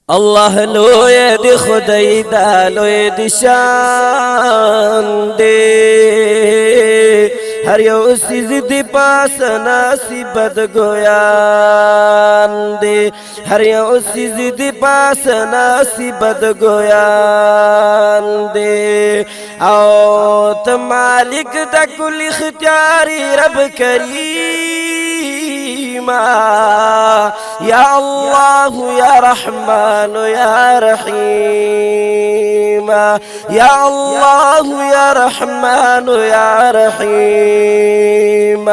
الله لوی دی خدای دا لوی دی شان دی هر یو سیز دی پاس نصیبت گویان دی هر یو سیز دی پاس نصیبت گویان دی او ته مالک د کل اختیاری رب کریم يا الله يا رحمن يا رحيم يا الله يا رحمن يا رحيم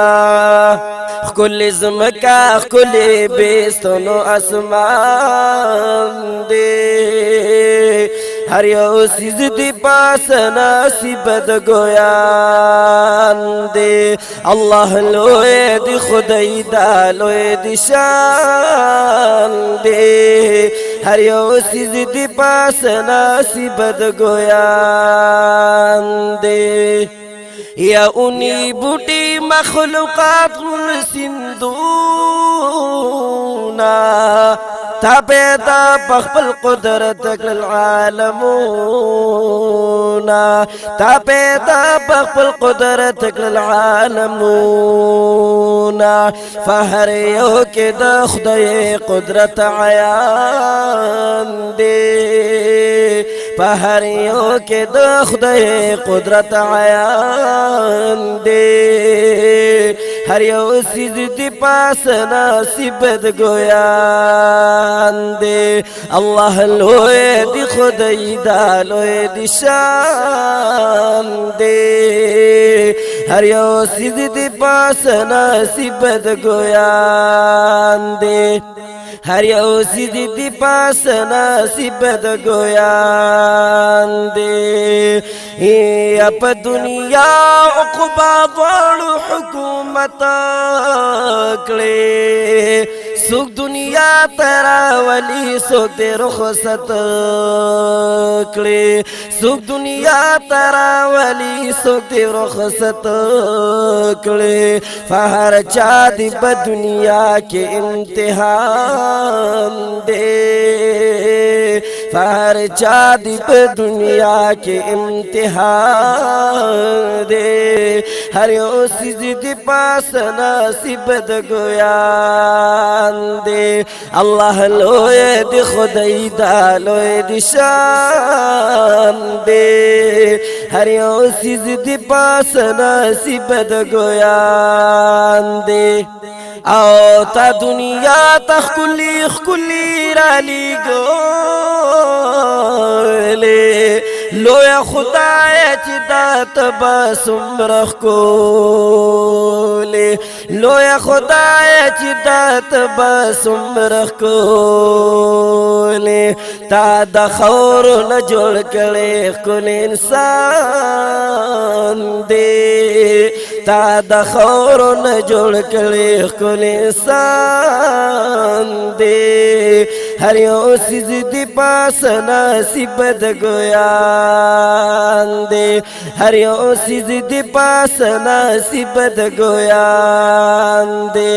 كل زمكا كل بيستنو اسمان دي هر یو سیز دی پاس نصیبت گویان دی الله لوی دی خدای دا لوی دی شان دی هر یو سیز دی پاس نصیبت گویان دی یا اونی بوٹی مخلوقات سندونا تا پیدا بخبل قدرت العالمون تا پیدا بخبل قدرت العالمون فهر یو کې د خدای قدرت عیان دی فهر یو کې د خدای قدرت عیان دی هر یو سیز دی پاس نصیبت گویان دی الله لوی دی خدای دا لوی دی شان دی هر یو سیز دی پاس نصیبت گویان دی هر یو سیز دی پاس نصیبت گویان دی یا په دنیا عقبا بڑو حکومت کړي سوک دنیا ترا ولی سوک دے رخصت کړي سوک دنیا ترا ولی سوک دے رخصت کړي فهر چا دی په دنیا کې امتحان دے فهر چا دی په دنیا کې امتحان دے هر یو سیز دی پاس نصیبت گویان دے الله لوی دی خدای دا لوی دی شان دے هر یو سیز دی پاس نصیبت گویان دے او تا دنیا تا خکلی رالی گولے لویا خدای چی دا تباسم رخ کولے لویا خدای چی دا تباسم رخ کولے تا دا خور نجوڑ کڑے کل انسان دے تا دا خور نجوڑ کڑے کل انسان دے ہر یو سیز دی پاس نصیبت گویان دے ہر یو سیز دی پاس نصیبت گویان دے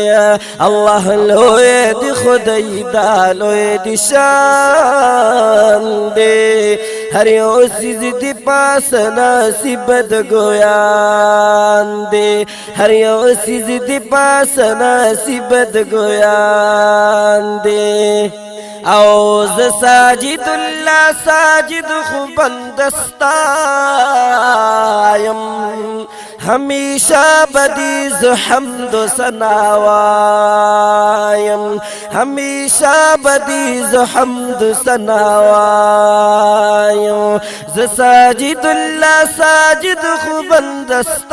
اللہ لوی دی خدای دا لوی دی شان دے ہر یو سیز دی پاس نصیبت گویان دے ہر یو سیز دی پاس نصیبت گویان دے او ز ساجد اللہ ساجد خو بندستایم ہمیشہ بدیز حمد و ثناوایم ہمیشہ بدیز حمد و ثناوایم ز ساجد اللہ ساجد خو بندستایم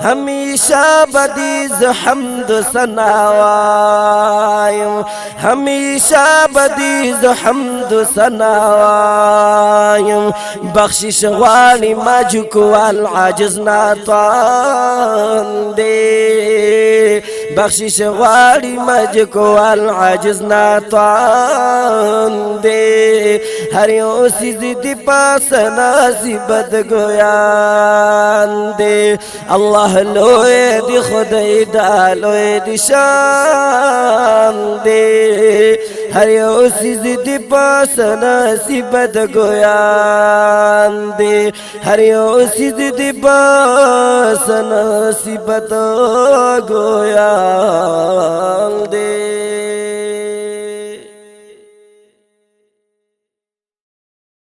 ہمیشہ بدیز حمد و ثناوایم ہمیشہ بدیز حمد و ثناوایم بخشش غواړي ماجو کول عاجز ناتوان دی بخشش غواړي مجکوال عاجز ناتوان دے هر یو سیز دی پاس نصیب د ګویان دے الله لوی دی خدای دا لوی دی شان دے هر یو سیز دی پاس نصیب د ګویان دے هر یو سیز دی پاس نصیب د ګویان دے